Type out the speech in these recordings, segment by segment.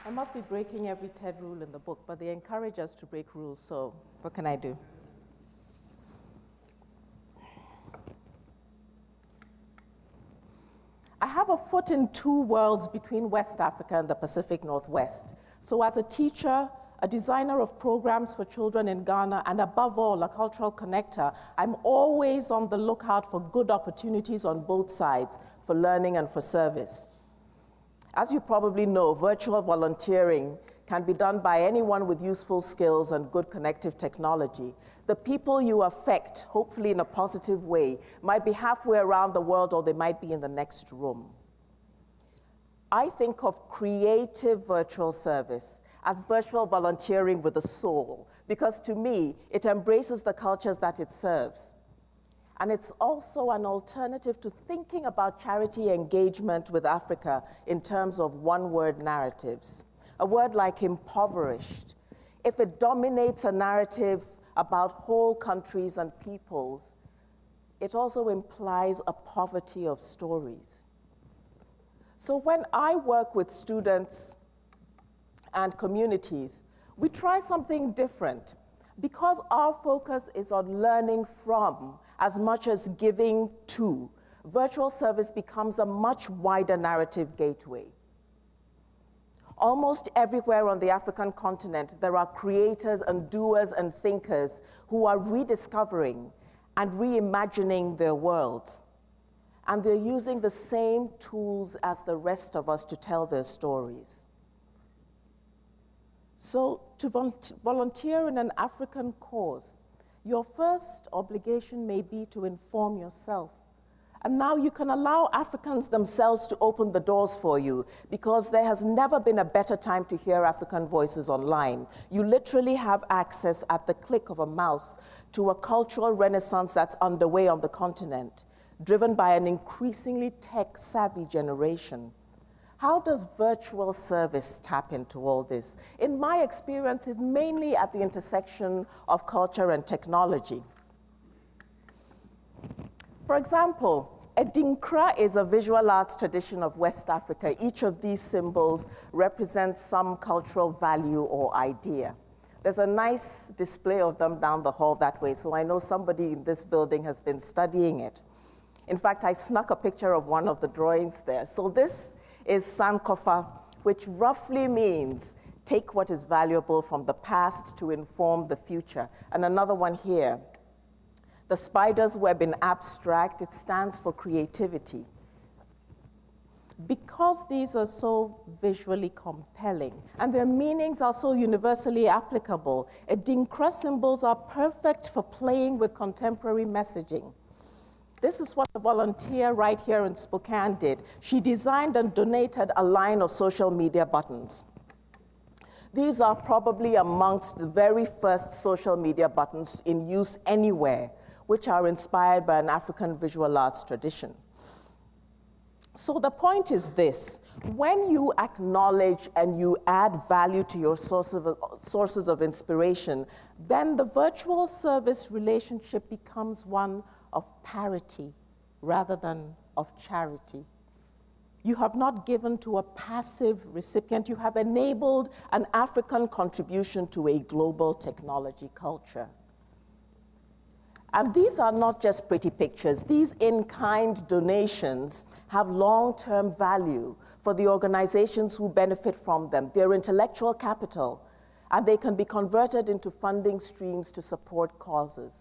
I must be breaking every TED rule in the book, but they encourage us to break rules, so what can I do? I have a foot in two worlds between West Africa and the Pacific Northwest. So as a teacher, a designer of programs for children in Ghana, and above all, a cultural connector, I'm always on the lookout for good opportunities on both sides for learning and for service. As you probably know, virtual volunteering can be done by anyone with useful skills and good connective technology. The people you affect, hopefully in a positive way, might be halfway around the world or they might be in the next room. I think of creative virtual service as virtual volunteering with a soul, because to me, it embraces the cultures that it serves. And it's also an alternative to thinking about charity engagement with Africa in terms of one-word narratives. A word like impoverished, if it dominates a narrative about whole countries and peoples, it also implies a poverty of stories. So when I work with students and communities, we try something different. Because our focus is on learning from as much as giving to, virtual service becomes a much wider narrative gateway. Almost everywhere on the African continent, there are creators and doers and thinkers who are rediscovering and reimagining their worlds. And they're using the same tools as the rest of us to tell their stories. So to volunteer in an African cause, your first obligation may be to inform yourself. And now you can allow Africans themselves to open the doors for you, because there has never been a better time to hear African voices online. You literally have access at the click of a mouse to a cultural renaissance that's underway on the continent, driven by an increasingly tech-savvy generation. How does virtual service tap into all this? In my experience, it's mainly at the intersection of culture and technology. For example, Adinkra is a visual arts tradition of West Africa. Each of these symbols represents some cultural value or idea. There's a nice display of them down the hall that way, so I know somebody in this building has been studying it. In fact, I snuck a picture of one of the drawings there. So this is Sankofa, which roughly means take what is valuable from the past to inform the future. And another one here, the spider's web in abstract, it stands for creativity. Because these are so visually compelling and their meanings are so universally applicable, Adinkra symbols are perfect for playing with contemporary messaging. This is what the volunteer right here in Spokane did. She designed and donated a line of social media buttons. These are probably amongst the very first social media buttons in use anywhere, which are inspired by an African visual arts tradition. So the point is this: when you acknowledge and you add value to your sources of inspiration, then the virtual service relationship becomes one of parity rather than of charity. You have not given to a passive recipient, you have enabled an African contribution to a global technology culture. And these are not just pretty pictures. These in-kind donations have long-term value for the organizations who benefit from them. They're intellectual capital, and they can be converted into funding streams to support causes.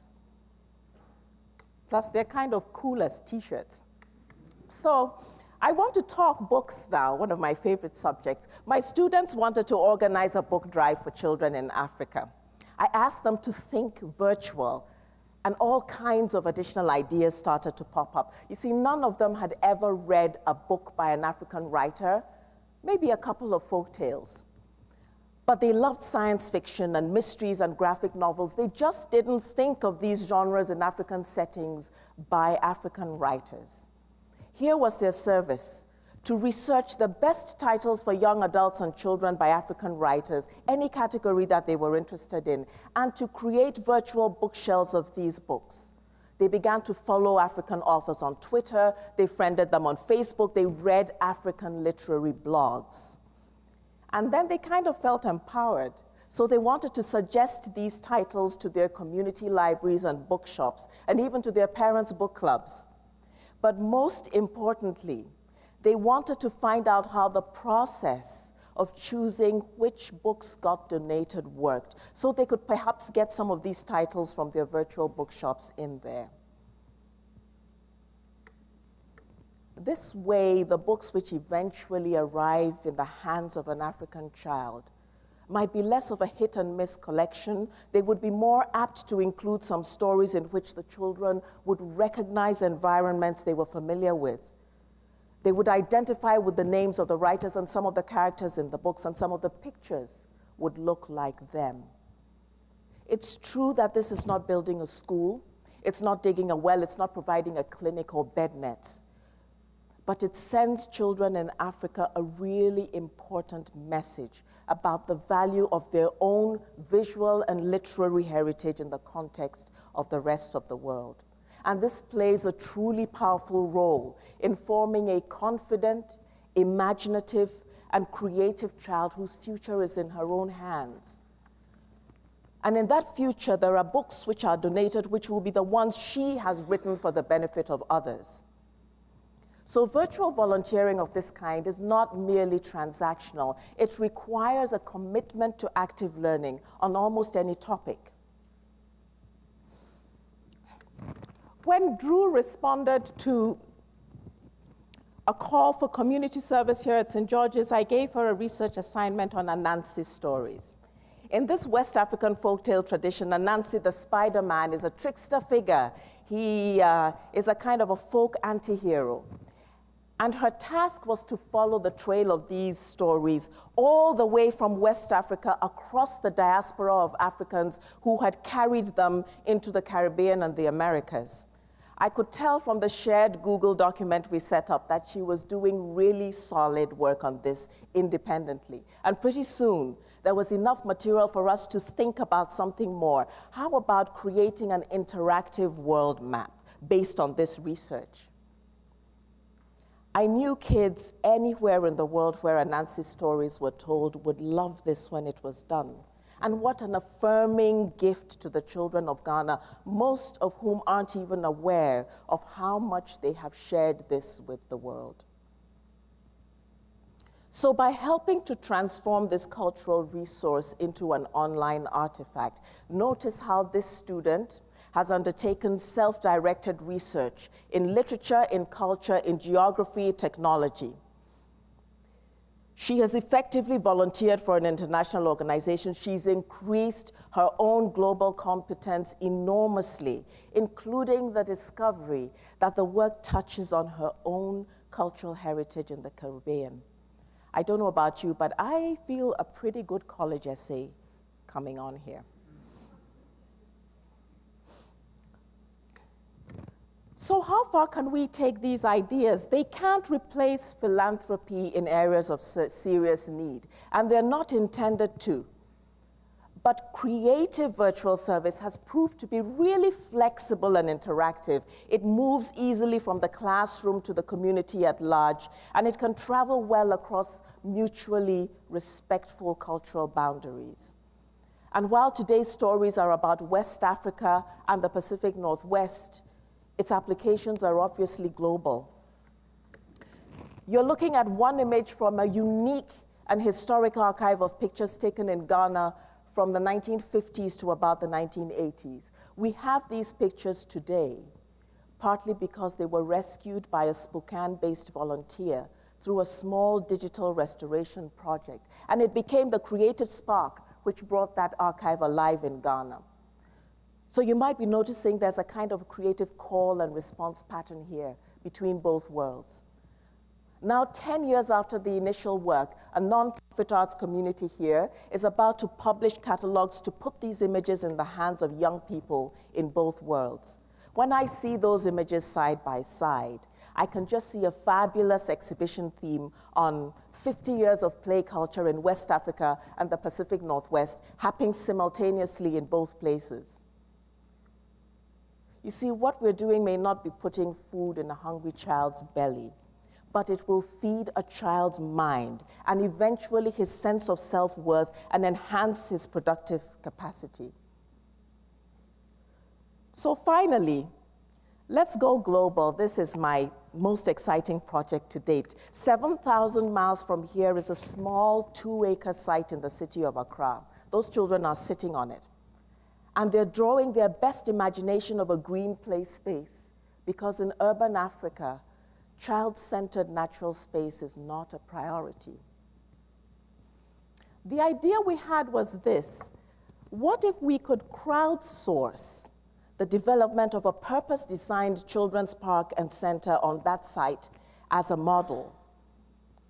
Plus, they're kind of cool as t-shirts. So I want to talk books now, one of my favorite subjects. My students wanted to organize a book drive for children in Africa. I asked them to think virtual, and all kinds of additional ideas started to pop up. You see, none of them had ever read a book by an African writer, maybe a couple of folk tales. But they loved science fiction and mysteries and graphic novels. They just didn't think of these genres in African settings by African writers. Here was their service: to research the best titles for young adults and children by African writers, any category that they were interested in, and to create virtual bookshelves of these books. They began to follow African authors on Twitter, they friended them on Facebook, they read African literary blogs. And then they kind of felt empowered. So they wanted to suggest these titles to their community libraries and bookshops, and even to their parents' book clubs. But most importantly, they wanted to find out how the process of choosing which books got donated worked, so they could perhaps get some of these titles from their virtual bookshops in there. This way, the books which eventually arrive in the hands of an African child might be less of a hit-and-miss collection. They would be more apt to include some stories in which the children would recognize environments they were familiar with. They would identify with the names of the writers and some of the characters in the books, and some of the pictures would look like them. It's true that this is not building a school, it's not digging a well, it's not providing a clinic or bed nets, but it sends children in Africa a really important message about the value of their own visual and literary heritage in the context of the rest of the world. And this plays a truly powerful role in forming a confident, imaginative, and creative child whose future is in her own hands. And in that future, there are books which are donated, which will be the ones she has written for the benefit of others. So virtual volunteering of this kind is not merely transactional. It requires a commitment to active learning on almost any topic. When Drew responded to a call for community service here at St. George's, I gave her a research assignment on Anansi stories. In this West African folktale tradition, Anansi the Spider-Man is a trickster figure. He is a kind of a folk anti-hero. And her task was to follow the trail of these stories all the way from West Africa across the diaspora of Africans who had carried them into the Caribbean and the Americas. I could tell from the shared Google document we set up that she was doing really solid work on this independently. And pretty soon, there was enough material for us to think about something more. How about creating an interactive world map based on this research? I knew kids anywhere in the world where Anansi stories were told would love this when it was done. And what an affirming gift to the children of Ghana, most of whom aren't even aware of how much they have shared this with the world. So by helping to transform this cultural resource into an online artifact, notice how this student has undertaken self-directed research in literature, in culture, in geography, technology. She has effectively volunteered for an international organization. She's increased her own global competence enormously, including the discovery that the work touches on her own cultural heritage in the Caribbean. I don't know about you, but I feel a pretty good college essay coming on here. So how far can we take these ideas? They can't replace philanthropy in areas of serious need, and they're not intended to. But creative virtual service has proved to be really flexible and interactive. It moves easily from the classroom to the community at large, and it can travel well across mutually respectful cultural boundaries. And while today's stories are about West Africa and the Pacific Northwest, its applications are obviously global. You're looking at one image from a unique and historic archive of pictures taken in Ghana from the 1950s to about the 1980s. We have these pictures today, partly because they were rescued by a Spokane-based volunteer through a small digital restoration project. And it became the creative spark which brought that archive alive in Ghana. So you might be noticing there's a kind of creative call and response pattern here between both worlds. Now, 10 years after the initial work, a non-profit arts community here is about to publish catalogs to put these images in the hands of young people in both worlds. When I see those images side by side, I can just see a fabulous exhibition theme on 50 years of play culture in West Africa and the Pacific Northwest happening simultaneously in both places. You see, what we're doing may not be putting food in a hungry child's belly, but it will feed a child's mind and eventually his sense of self-worth and enhance his productive capacity. So finally, let's go global. This is my most exciting project to date. 7,000 miles from here is a small 2-acre site in the city of Accra. Those children are sitting on it. And they're drawing their best imagination of a green play space, because in urban Africa, child-centered natural space is not a priority. The idea we had was this: what if we could crowdsource the development of a purpose-designed children's park and center on that site as a model?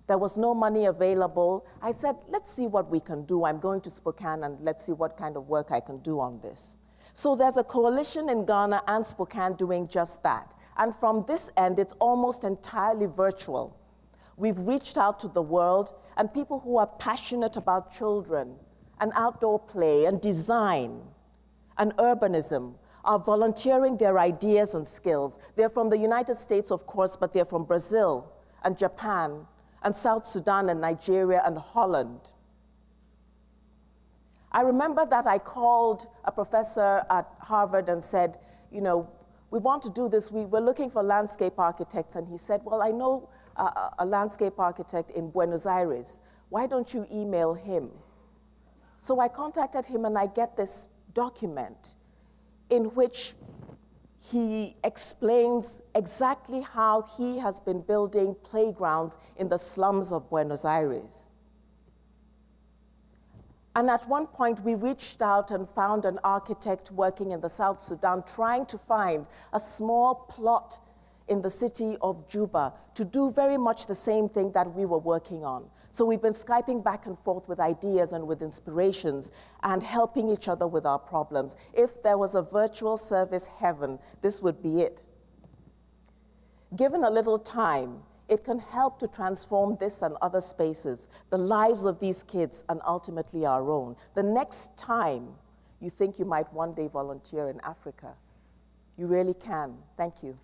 There was no money available. I said, let's see what we can do. I'm going to Spokane, and let's see what kind of work I can do on this. So there's a coalition in Ghana and Spokane doing just that. And from this end, it's almost entirely virtual. We've reached out to the world, and people who are passionate about children and outdoor play and design and urbanism are volunteering their ideas and skills. They're from the United States, of course, but they're from Brazil and Japan and South Sudan and Nigeria and Holland. I remember that I called a professor at Harvard and said, you know, we want to do this. We're looking for landscape architects. And he said, well, I know a landscape architect in Buenos Aires. Why don't you email him? So I contacted him, and I get this document in which he explains exactly how he has been building playgrounds in the slums of Buenos Aires. And at one point, we reached out and found an architect working in the South Sudan, trying to find a small plot in the city of Juba to do very much the same thing that we were working on. So we've been Skyping back and forth with ideas and with inspirations and helping each other with our problems. If there was a virtual service heaven, this would be it. Given a little time, it can help to transform this and other spaces, the lives of these kids, and ultimately our own. The next time you think you might one day volunteer in Africa, you really can. Thank you.